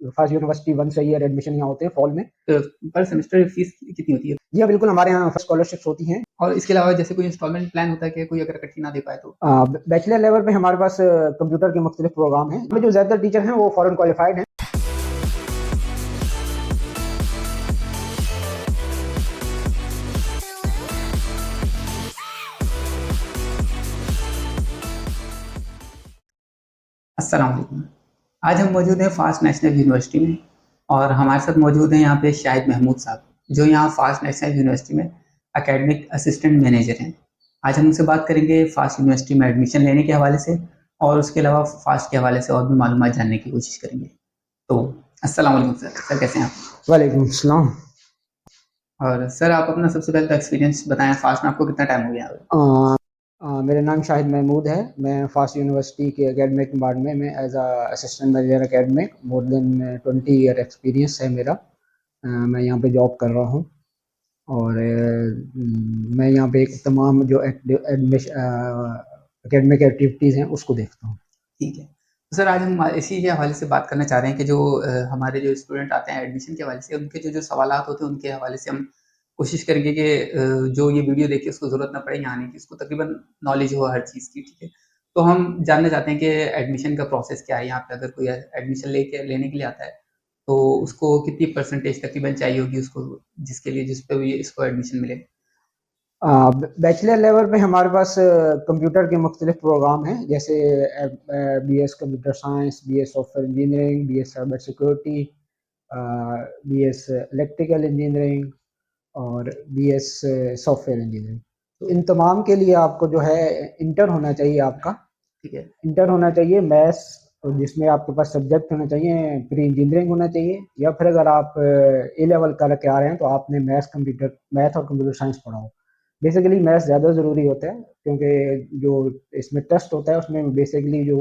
First university one से year admission यहाँ होते हैं फॉल में। पर सेमेस्टर फीस कितनी होती है? जी हाँ, बिल्कुल हमारे यहाँ स्कॉलरशिप्स होती हैं। और इसके अलावा जैसे कोई इंस्टॉलमेंट प्लान होता है कि कोई अगर इकट्ठी ना दे पाए तो? बैचलर लेवल पे हमारे पास कंप्यूटर के मुख्तलिफ प्रोग्राम हैं। हमें जो ज़्यादातर टीचर हैं वो फॉरेन क्वालिफाइड हैं। अस्सलाम वालेकुम। आज हम मौजूद हैं फास्ट नेशनल यूनिवर्सिटी में और हमारे साथ मौजूद हैं यहाँ पे शाहिद महमूद साहब, जो यहाँ फास्ट नेशनल यूनिवर्सिटी में एकेडमिक असिस्टेंट मैनेजर हैं। आज हम उनसे बात करेंगे फास्ट यूनिवर्सिटी में एडमिशन लेने के हवाले से और उसके अलावा फास्ट के हवाले से और भी मालूमात जानने की कोशिश करेंगे। तो अस्सलाम वालेकुम सर, कैसे हैं आप? वालेकुम सलाम। और सर आप अपना सबसे पहले तो एक्सपीरियंस बताएं, फास्ट में आपको कितना टाइम हो गया? मेरा नाम शाहिद महमूद है। मैं फास्ट यूनिवर्सिटी के एकेडमिक डिपार्टमेंट में as assistant manager academic more than 20 year experience है मेरा। मैं यहाँ पे जॉब कर रहा हूँ और मैं यहाँ पे एक तमाम जो एकेडमिक एक्टिविटीज़ हैं उसको देखता हूँ। ठीक है। तो सर आज हम इसी के हवाले से बात करना चाह रहे हैं कि जो हमारे जो स्टूडेंट आते हैं एडमिशन के हवाले से, उनके जो सवालात होते हैं उनके हवाले से हम कोशिश करेंगे कि जो ये वीडियो देखे उसको ज़रूरत ना पड़े यहाँ आने की, उसको तकरीबन नॉलेज हो हर चीज़ की, ठीक है। तो हम जानना चाहते हैं कि एडमिशन का प्रोसेस क्या है यहाँ पे? अगर कोई एडमिशन लेने के लिए आता है तो उसको कितनी परसेंटेज तकरीबन चाहिए होगी उसको, जिसके लिए जिस पे भी इसको एडमिशन मिले? बैचलर लेवल पे हमारे पास कंप्यूटर के मुख्तलिफ प्रोग्राम हैं, जैसे BS computer science, BS software engineering, BS cyber security, BS electrical engineering और BS सॉफ्टवेयर इंजीनियरिंग। तो इन तमाम के लिए आपको जो है इंटर होना चाहिए आपका। ठीक है। इंटर होना चाहिए मैथ्स, जिसमें आपके पास सब्जेक्ट होना चाहिए, प्री इंजीनियरिंग होना चाहिए, या फिर अगर आप ए लेवल करके आ रहे हैं तो आपने मैथ और कंप्यूटर साइंस पढ़ा हो। बेसिकली मैथ्स ज़्यादा ज़रूरी होता है क्योंकि जो इसमें टेस्ट होता है उसमें बेसिकली जो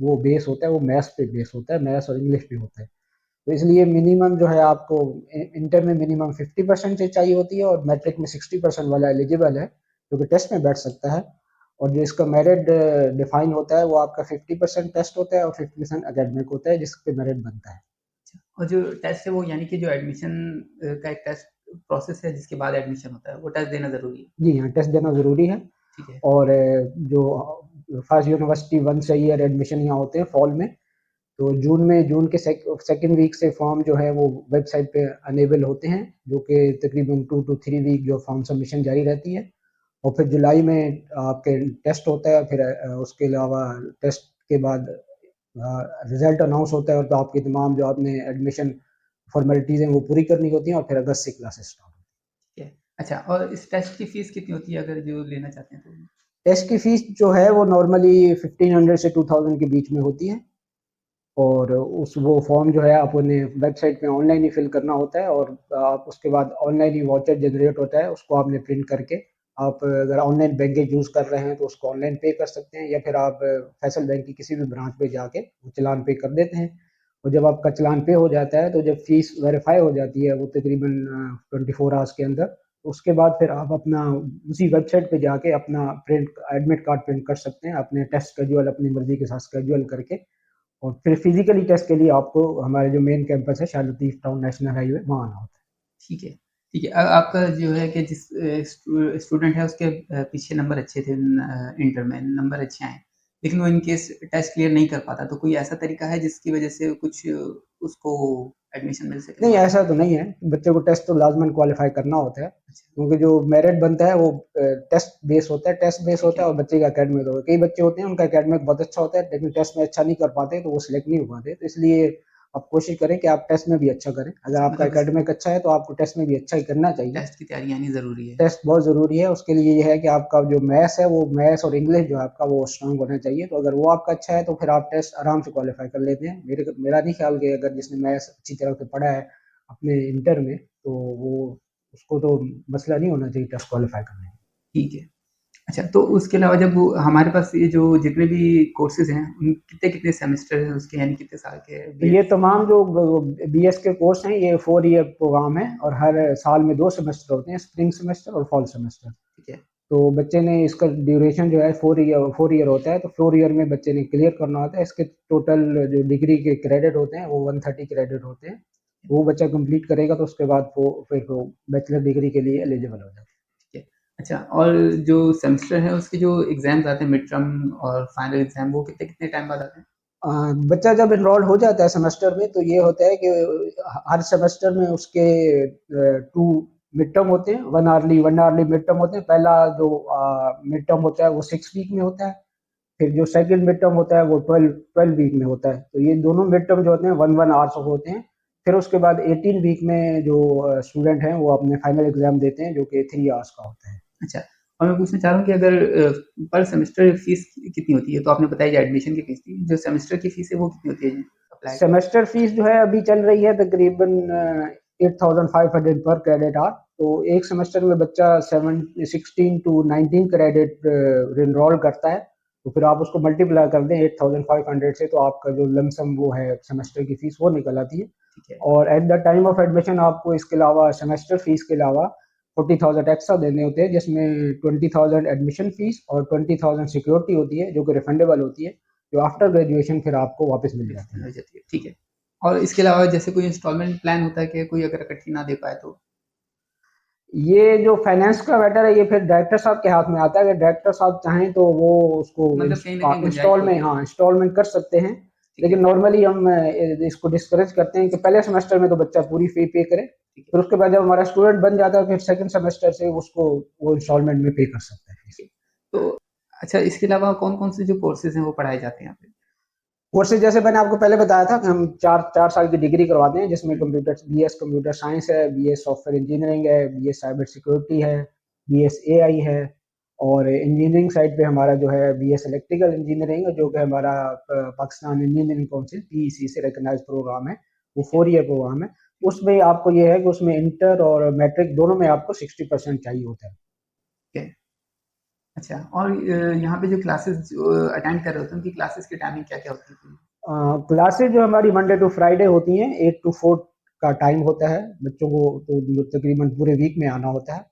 वो बेस होता है वो मैथ्स पे बेस होता है, मैथ्स और इंग्लिश पे होता है। तो इसलिए मिनिमम जो है आपको इंटर में मिनिमम 50% से चाहिए होती है और मैट्रिक में 60% वाला एलिजिबल है जो कि टेस्ट में बैठ सकता है। और जो इसका मेरिट डिफाइन होता है वो आपका 50% टेस्ट होता है और 50% एकेडमिक होता है, जिस पे मेरिट बनता है। और जो टेस्ट है वो यानी कि जो एडमिशन का एक टेस्ट प्रोसेस है जिसके बाद एडमिशन होता है, वो टेस्ट देना ज़रूरी है? जी हाँ, टेस्ट देना ज़रूरी है। ठीक है। और जो फर्स्ट यूनिवर्सिटी वन से ईयर एडमिशन यहाँ होते हैं फॉल में, तो जून के सेकेंड वीक से फॉर्म जो है वो वेबसाइट पे अनेबल होते हैं, जो कि तकरीबन 2 to 3 वीक जो फॉर्म सबमिशन जारी रहती है। और फिर जुलाई में आपके टेस्ट होता है, फिर उसके अलावा टेस्ट के बाद रिजल्ट अनाउंस होता है और तो आपकी तमाम जो आपने एडमिशन फॉर्मेलिटीज़ हैं वो पूरी करनी होती हैं और फिर अगस्त से क्लासेस स्टार्ट होती ठीक है। अच्छा, और इस टेस्ट की फ़ीस कितनी होती है अगर जो लेना चाहते हैं तो? हैं। टेस्ट की फ़ीस जो है वो नॉर्मली 1500 से 2000 के बीच में होती है। और वो फॉर्म जो है आपने वेबसाइट में ऑनलाइन ही फिल करना होता है और आप उसके बाद ऑनलाइन ही वाउचर जनरेट होता है, उसको आपने प्रिंट करके आप अगर ऑनलाइन बैंकिंग यूज़ कर रहे हैं तो उसको ऑनलाइन पे कर सकते हैं, या फिर आप फैसल बैंक की किसी भी ब्रांच पे जाके वो चालान पे कर देते हैं। और जब आपका चालान पे हो जाता है तो जब फीस वेरीफाई हो जाती है वो तकरीबन 24 आवर्स के अंदर, तो उसके बाद फिर आप अपना उसी वेबसाइट पे जाके अपना प्रिंट एडमिट कार्ड प्रिंट कर सकते हैं, अपने टेस्ट शेड्यूल अपनी मर्जी के साथ शेड्यूल करके। और फिर फिजिकली टेस्ट के लिए आपको हमारे जो मेन कैंपस है Shah Latif town national highway वहाँ आना होता है। ठीक है, ठीक है। आपका जो है कि जिस स्टूडेंट है उसके पीछे नंबर अच्छे थे, इंटर में नंबर अच्छे आए, लेकिन वो इन केस टेस्ट क्लियर नहीं कर पाता, तो कोई ऐसा तरीका है जिसकी वजह से कुछ उसको एडमिशन मिल सके? नहीं, ऐसा तो नहीं है, बच्चे को टेस्ट तो लाज़िमन क्वालीफाई करना होता है, अच्छा। क्योंकि जो मेरिट बनता है वो टेस्ट बेस ठीक होता है है। और बच्चे का एकेडमिक होता है। कई बच्चे होते हैं उनका एकेडमिक बहुत अच्छा होता है लेकिन टेस्ट में अच्छा नहीं कर पाते तो वो सिलेक्ट नहीं हो पाते। तो इसलिए आप कोशिश करें कि आप टेस्ट में भी अच्छा करें। अगर अच्छा, आपका मतलब एकेडमिक अच्छा है तो आपको टेस्ट में भी अच्छा ही करना चाहिए। टेस्ट की तैयारी यानी ज़रूरी है। टेस्ट बहुत ज़रूरी है, उसके लिए ये है कि आपका जो मैथ्स है वो मैथ्स और इंग्लिश जो है आपका वो स्ट्रांग होना चाहिए। तो अगर वो आपका अच्छा है तो फिर आप टेस्ट आराम से क्वालीफाई कर लेते हैं। मेरा नहीं ख्याल कि अगर जिसने मैथ्स अच्छी तरह से पढ़ा है अपने इंटर में तो वो उसको तो मसला नहीं होना चाहिए टेस्ट क्वालीफाई करने में। ठीक है। अच्छा, तो उसके अलावा जब हमारे पास ये जो जितने भी कोर्सेज़ हैं, उन कितने-कितने सेमेस्टर हैं उसके, यानी कितने साल के तो बी ये एड? तमाम जो BS के कोर्स हैं ये 4 ईयर प्रोग्राम है और हर साल में 2 सेमेस्टर होते हैं, स्प्रिंग सेमेस्टर और फॉल सेमेस्टर। ठीक है। तो बच्चे ने इसका ड्यूरेशन जो है 4 ईयर होता है, तो 4 ईयर में बच्चे ने क्लियर करना होता है। इसके टोटल जो डिग्री के क्रेडिट होते हैं वो 130 क्रेडिट होते हैं। वो बच्चा कंप्लीट करेगा तो उसके बाद वो फिर वो बैचलर डिग्री के लिए एलिजिबल हो जाता है। ठीक है। अच्छा, और जो सेमेस्टर है उसके जो एग्ज़ाम्स आते हैं मिड टर्म और फाइनल एग्ज़ाम, वो कितने-कितने टाइम बाद आते हैं? बच्चा जब एनरोल हो जाता है सेमेस्टर में तो ये होता है कि हर सेमेस्टर में उसके 2 मिड टर्म होते हैं, 1 आवरली मिड टर्म होते हैं। पहला जो मिड टर्म होता है वो 6 वीक में होता है, फिर जो सेकंड मिड टर्म होता है वो 12 वीक में होता है। तो ये दोनों मिड टर्म जो होते हैं 1 आवर्स होते हैं। फिर उसके बाद 18 वीक में जो स्टूडेंट हैं वो अपने फाइनल एग्जाम देते हैं जो कि 3 आवर्स का होता है। अच्छा, और मैं पूछना चाह रहा हूँ कि अगर पर सेमेस्टर फीस कितनी होती है? तो आपने बताया कि एडमिशन की फीस थी, जो सेमेस्टर की फीस है वो कितनी होती है अप्लाई? सेमेस्टर फीस जो है अभी चल रही है तकरीबन 8500 पर क्रेडिट आवर। तो एक सेमेस्टर में बच्चा 16 टू 19 क्रेडिट इनरोल करता है। तो फिर आप उसको मल्टीप्लाई कर दें 8500 से, तो आपका जो लमसम वो है सेमेस्टर की फीस वो निकल आती है। ठीक है। और at the time of admission आपको इसके अलावा सेमेस्टर फीस के अलावा 40,000 एक्स्ट्रा देने होते हैं, जिसमें 20,000 एडमिशन फीस और 20,000 सिक्योरिटी होती है जो कि रिफंडेबल होती है, जो आफ्टर ग्रेजुएशन फिर आपको वापस मिल जाती हो है। जाती है, ठीक है। और इसके अलावा जैसे कोई इंस्टॉलमेंट प्लान होता है कि कोई अगर इकट्ठी ना दे पाए तो? ये जो फाइनेंस का मैटर है ये फिर डायरेक्टर साहब के हाथ में आता है। अगर डायरेक्टर साहब चाहें तो वो उसको मतलब कहीं न कहीं गुंजाइश इंस्टॉल में, होती है। हाँ, इंस्टॉलमेंट कर सकते हैं। ठीक लेकिन है, नॉर्मली हम इसको डिस्करेज करते हैं कि पहले सेमेस्टर में तो बच्चा पूरी फी पे करे, ठीक है, फिर उसके बाद जब हमारा स्टूडेंट बन जाता है फिर सेकंड सेमेस्टर से उसको वो इंस्टॉलमेंट में पे कर सकता है ठीक फीस। है। तो अच्छा, इसके अलावा कौन-कौन से जो कोर्सेज़ हैं वो पढ़ाए जाते हैं यहाँ पे? कोर्सेज जैसे मैंने आपको पहले बताया था कि हम 4 साल की डिग्री करवाते हैं, जिसमें हुँ, बीएस कंप्यूटर साइंस है, बीएस सॉफ्टवेयर इंजीनियरिंग है, बीएस साइबर सिक्योरिटी है, बीएस एआई है। और इंजीनियरिंग साइड पे हमारा जो है बीएस इलेक्ट्रिकल इंजीनियरिंग है, जो कि हमारा पाकिस्तान इंजीनियरिंग काउंसिल पीईसी से रिकॉग्नाइज्ड प्रोग्राम है। वो ठीक है, 4 ईयर प्रोग्राम है। उसमें आपको ये है कि उसमें इंटर और मैट्रिक दोनों में आपको 60% चाहिए होता है। ठीक है। अच्छा, और यहाँ पे जो क्लासेस जो अटेंड कर रहे होते हैं, उनकी क्लासेस की टाइमिंग क्या-क्या होती है? क्लासेज जो हमारी मंडे टू फ्राइडे होती हैं, 8 to 4 का टाइम होता है। बच्चों को तो तकरीबन पूरे वीक में आना होता है।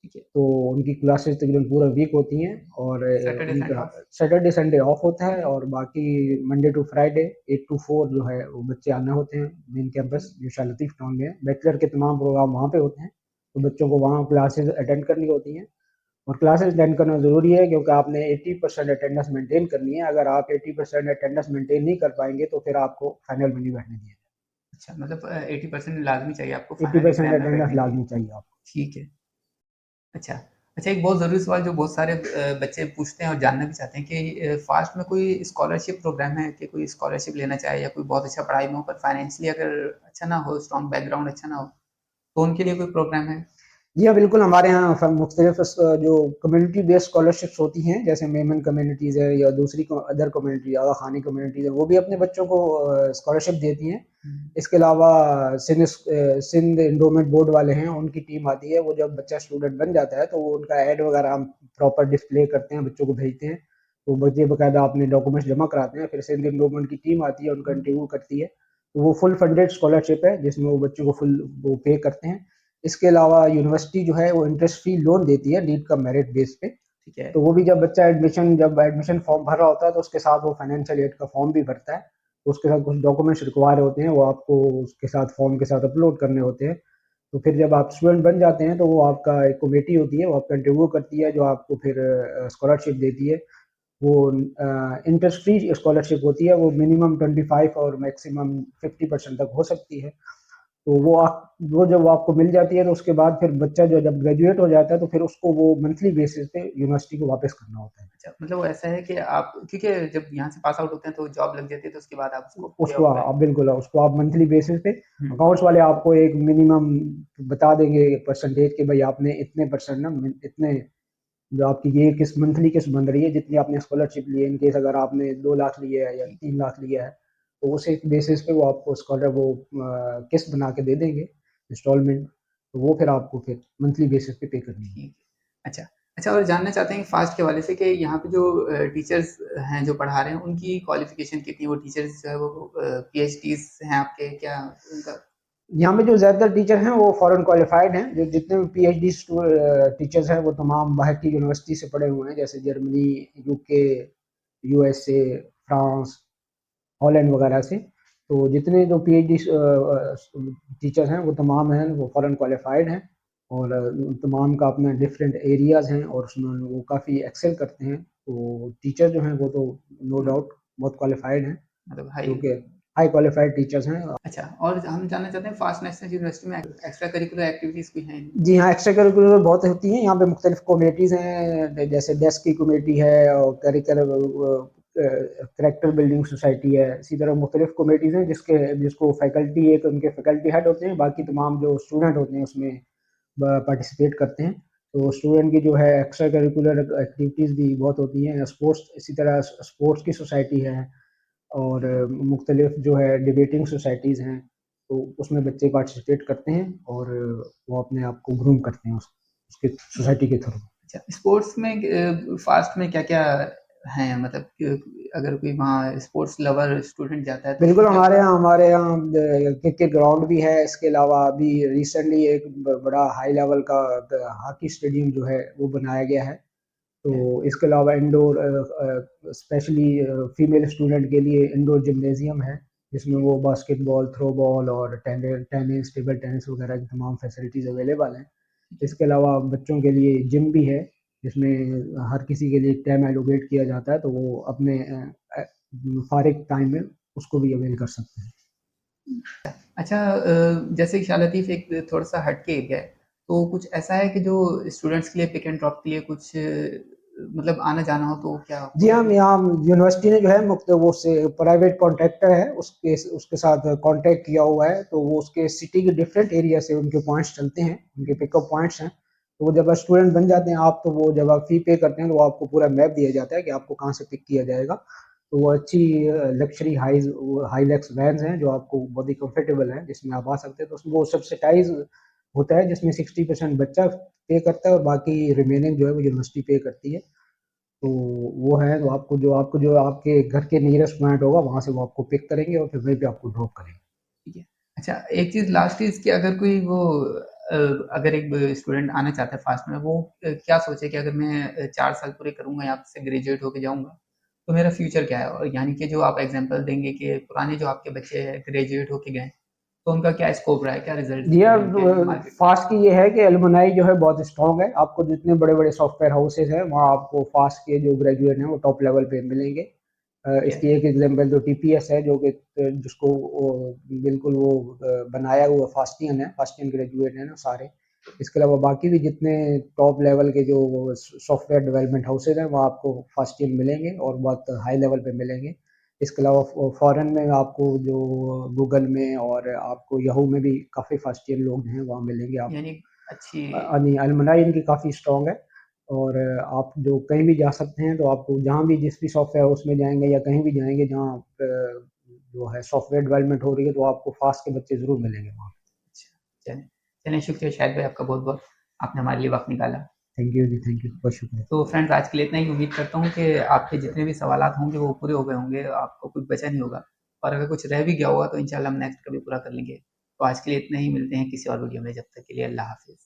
ठीक है, तो उनकी क्लासेस तकरीबन पूरा वीक होती हैं। और सैटरडे, संडे उनका ऑफ? सैटरडे संडे ऑफ होता है, और बाकी मंडे टू फ्राइडे 8 to 4 जो है वो बच्चे आने होते हैं मेन कैंपस जो शाह लतीफ़ टाउन में है। बैचलर के तमाम प्रोग्राम वहाँ पे होते हैं, तो बच्चों को वहाँ क्लासेस अटेंड करनी होती हैं। और क्लासेस अटेंड करना ज़रूरी है क्योंकि आपने 80% अटेंडेंस मेंटेन करनी है। अगर आप 80% अटेंडेंस मेंटेन नहीं कर पाएंगे तो फिर आपको फाइनल में नहीं बैठने दिया अच्छा, मतलब 80% लाज़मी चाहिए आपको जाएगा। फाइनल 80% एग्ज़ाम में अटेंडेंस बैठने के लिए। लाजमी चाहिए आपको। ठीक है। अच्छा। अच्छा, एक बहुत ज़रूरी सवाल जो बहुत सारे बच्चे पूछते हैं और जानना भी चाहते हैं कि फ़ास्ट में कोई स्कॉलरशिप प्रोग्राम है कि कोई स्कॉलरशिप लेना चाहे या कोई बहुत अच्छा पढ़ाई में हो पर फाइनेंशियली अगर अच्छा ना हो, स्ट्रॉन्ग बैकग्राउंड अच्छा ना हो, तो उनके लिए कोई प्रोग्राम है? जी हाँ, बिल्कुल। हमारे यहाँ मुख्तलिफ जो कम्युनिटी बेस्ड स्कॉलरशिप्स होती हैं, जैसे मेमन कम्युनिटीज़ है या दूसरी अदर कम्युनिटी आगा खानी कम्युनिटीज़ है, वो भी अपने बच्चों को स्कॉलरशिप देती हैं। हुँ, इसके अलावा सिंध इंडोमेंट बोर्ड वाले हैं, उनकी टीम आती है। वो जब बच्चा स्टूडेंट बन जाता है तो वो उनका ऐड वगैरह हम प्रॉपर डिस्प्ले करते हैं, बच्चों को भेजते हैं। तो बच्चे बाकायदा अपने डॉक्यूमेंट्स जमा कराते हैं, फिर सिंध इंडोमेंट की टीम आती है, उनका हुँ, इंटरव्यू करती है। तो वो फुल फंडेड स्कॉलरशिप है जिसमें वो बच्चों को फुल वो पे करते हैं। इसके अलावा यूनिवर्सिटी जो है वो इंटरेस्ट फ्री लोन देती है नीट का मेरिट बेस पे। ठीक है। तो वो भी जब बच्चा जब एडमिशन फॉर्म भर रहा होता है तो उसके साथ वो फाइनेंशियल एड का फॉर्म भी भरता है। तो उसके साथ कुछ डॉक्यूमेंट्स रिक्वायर होते हैं, वो आपको उसके साथ फॉर्म के साथ अपलोड करने होते हैं। तो फिर जब आप स्टूडेंट बन जाते हैं तो वो आपका एक कमेटी होती है, वो आपका इंटरव्यू करती है, जो आपको फिर स्कॉलरशिप देती है। वो इंटरेस्ट फ्री स्कॉलरशिप होती है, वो मिनिमम 25 और मैक्सिमम 50% तक हो सकती है। तो वो जब आपको मिल जाती है तो उसके बाद फिर बच्चा जो जब ग्रेजुएट हो जाता है तो फिर उसको वो मंथली बेसिस पे यूनिवर्सिटी को वापस करना होता है। अच्छा, मतलब वो ऐसा है कि आप क्योंकि जब यहाँ से पास आउट होते हैं तो जॉब लग जाती है तो उसके बाद आप उसको पे उसको ऑफ करें। आप बिल्कुल उसको आप मंथली बेसिस पे हुँ, अकाउंट्स वाले आपको एक मिनिमम बता देंगे परसेंटेज कि भाई आपने इतने परसेंट ना इतने जो आपकी ये किस मंथली किस्त बन रही है, जितनी आपने स्कॉलरशिप ली है। इन केस अगर आपने 2 लाख लिया है या ठीक है। 3 लाख लिया है तो उस एक बेसिस पे वो आपको स्कॉलर वो किस्त बना के दे देंगे इंस्टॉलमेंट। तो वो फिर आपको फिर मंथली बेसिस पे पे करनी है। ठीक है। अच्छा, अच्छा, और जानना चाहते हैं फ़ास्ट के हवाले से कि यहाँ पे जो टीचर्स हैं जो पढ़ा रहे हैं उनकी क्वालिफ़िकेशन कितनी है? वो टीचर्स जो है वो पीएचडीज़ हैं आपके क्या उनका? यहाँ पे जो ज़्यादातर टीचर हैं वो फॉरेन क्वालिफाइड हैं, जो जितने भी पीएचडी टीचर्स हैं वो तमाम बाहर की यूनिवर्सिटी से पढ़े हुए हैं, जैसे Germany, UK, USA, France, Holland वगैरह से। तो जितने जो पीएचडी टीचर्स हैं वो तमाम हैं वो फॉरेन क्वालिफाइड हैं, और तमाम का अपना डिफरेंट एरियाज़ हैं और उसमें वो काफ़ी एक्सेल करते हैं। तो टीचर जो हैं वो तो नो डाउट बहुत क्वालिफाइड हैं, मतलब जो हाई। कि हाई क्वालिफाइड टीचर्स हैं। अच्छा, और हम जानना चाहते हैं फास्ट नेशनल यूनिवर्सिटी में एक्स्ट्रा करिकुलर एक्टिविटीज़ कोई हैं? जी हाँ, एक्स्ट्रा करिकुलर बहुत होती हैं यहाँ पे, मुख्तलिफ कमेटीज़ हैं, जैसे डेस्क की कमेटी है और करेक्टर बिल्डिंग सोसाइटी है। इसी तरह मुख्तलिफ कमेटीज़ हैं जिसको फैकल्टी, एक उनके फैकल्टी हेड होते हैं, बाकी तमाम जो स्टूडेंट होते हैं उसमें पार्टिसिपेट करते हैं। तो स्टूडेंट की जो है एक्स्ट्रा करिकुलर एक्टिविटीज़ भी बहुत होती हैं, स्पोर्ट्स, इसी तरह स्पोर्ट्स की सोसाइटी है, और मुख्तलिफ जो है डिबेटिंग सोसाइटीज़ हैं, तो उसमें बच्चे पार्टिसिपेट करते हैं और वो अपने आप को ग्रूम करते हैं उसके सोसाइटी के थ्रू। अच्छा, स्पोर्ट्स में फास्ट में क्या-क्या हैं? मतलब अगर कोई वहाँ स्पोर्ट्स लवर स्टूडेंट जाता है तो उसको बिल्कुल, क्या हमारे यहाँ क्रिकेट ग्राउंड भी है। इसके अलावा अभी रिसेंटली एक बड़ा हाई लेवल का हॉकी स्टेडियम जो है वो बनाया गया है। तो क्या इसके अलावा इंडोर स्पेशली फीमेल स्टूडेंट के लिए इंडोर जिम्नेजियम है, जिसमें वो बास्केटबॉल, थ्रो बॉल और टेनिस, टेबल टेनिस वगैरह की तमाम फैसिलिटीज़ अवेलेबल हैं। ठीक है। इसके अलावा बच्चों के लिए जिम भी है, जिसमें हर किसी के लिए टाइम एलोकेट किया जाता है, तो वो अपने फारिग टाइम में उसको भी अवेल कर सकते हैं। अच्छा, जैसे कि शाह लतीफ़ एक थोड़ा-सा हट के एरिया है, तो कुछ ऐसा है कि जो स्टूडेंट्स के लिए पिक एंड ड्रॉप के लिए कुछ मतलब आना-जाना हो तो क्या जी होता हाँ, है? यहाँ यूनिवर्सिटी ने जो है मुख्त वो से प्राइवेट कॉन्ट्रैक्टर है, उसके उसके साथ कॉन्टैक्ट किया हुआ है, तो वो उसके सिटी के डिफरेंट एरिया से उनके पॉइंट्स चलते हैं, उनके पिकअप पॉइंट्स हैं। तो वो जब स्टूडेंट बन जाते हैं आप, तो वो जब आप फ़ी पे करते हैं, तो वो आपको पूरा मैप दिया जाता है कि आपको कहाँ से पिक किया जाएगा। तो वो अच्छी लग्ज़री हाइलक्स वैन्स हैं, जो आपको बहुत ही कंफर्टेबल हैं, जिसमें आप आ सकते हैं। तो उसमें वो सब्सिडाइज़ होता है, जिसमें 60% बच्चा पे करता है और बाकी रिमेनिंग जो है वो यूनिवर्सिटी पे करती है। तो वो है, तो आपको जो आपके घर के नियरेस्ट पॉइंट होगा, वहाँ से वो आपको पिक करेंगे और फिर वहीं पे आपको ड्रॉप करेंगे। ठीक है। अच्छा, एक चीज़ लास्ट चीज़ कि अगर कोई वो अ, अगर एक स्टूडेंट आना चाहता है फ़ास्ट में, वो क्या सोचे कि अगर मैं 4 साल पूरे करूँगा, यहाँ से ग्रेजुएट होके जाऊँगा, तो मेरा फ्यूचर क्या है? और यानी कि जो आप एग्ज़ाम्पल देंगे कि पुराने जो आपके बच्चे हैं, ग्रेजुएट होके गए, तो उनका क्या स्कोप रहा है? क्या रिज़ल्ट्स जी हाँ, रहे उनके मार्केट में? फास्ट की ये है कि एलुमनाई जो है बहुत स्ट्रॉन्ग है। आपको जितने बड़े-बड़े सॉफ्टवेयर हाउसेज़ हैं, वहाँ आपको फास्ट के जो ग्रेजुएट हैं, वो टॉप लेवल पे मिलेंगे। ठीक है। इसकी एक एग्ज़ाम्पल तो टीपीएस है, जो कि जिसको बिल्कुल वो बनाया हुआ फास्टियन है, फास्टियन ग्रेजुएट हैं ना सारे। इसके अलावा बाकी भी जितने टॉप लेवल के जो सॉफ्टवेयर डेवलपमेंट हाउसेज़ हैं, वहाँ आपको फास्टियन मिलेंगे और बहुत हाई लेवल पे मिलेंगे। इसके अलावा फॉरेन में आपको जो गूगल में और आपको याहू में भी काफ़ी फास्टियन लोग हैं, वहाँ मिलेंगे आपको। यानी अच्छी नहीं, अलमनाई इनकी काफ़ी स्ट्रॉन्ग है, और आप जो कहीं भी जा सकते हैं, तो आपको जहाँ भी जिस भी सॉफ्टवेयर हाउस में जाएँगे या कहीं भी जाएँगे जहाँ जो है सॉफ्टवेयर डेवलपमेंट हो रही है, तो आपको फास्ट के बच्चे ज़रूर मिलेंगे वहाँ। अच्छा, चलें चलें, शुक्रिया शाहिद भाई आपका बहुत-बहुत, आपने हमारे लिए वक़्त निकाला। थैंक यू जी, थैंक यू, बहुत शुक्रिया। तो फ्रेंड्स आज के लिए इतना ही। उम्मीद करता हूँ कि आपके जितने भी सवालात होंगे वो पूरे हो गए होंगे, आपको कुछ बचा नहीं होगा, और अगर कुछ रह भी गया होगा तो इंशाल्लाह हम नेक्स्ट कभी पूरा कर लेंगे। तो आज के लिए इतना ही, मिलते हैं किसी और वीडियो में, जब तक के लिए अल्लाह हाफ़िज़।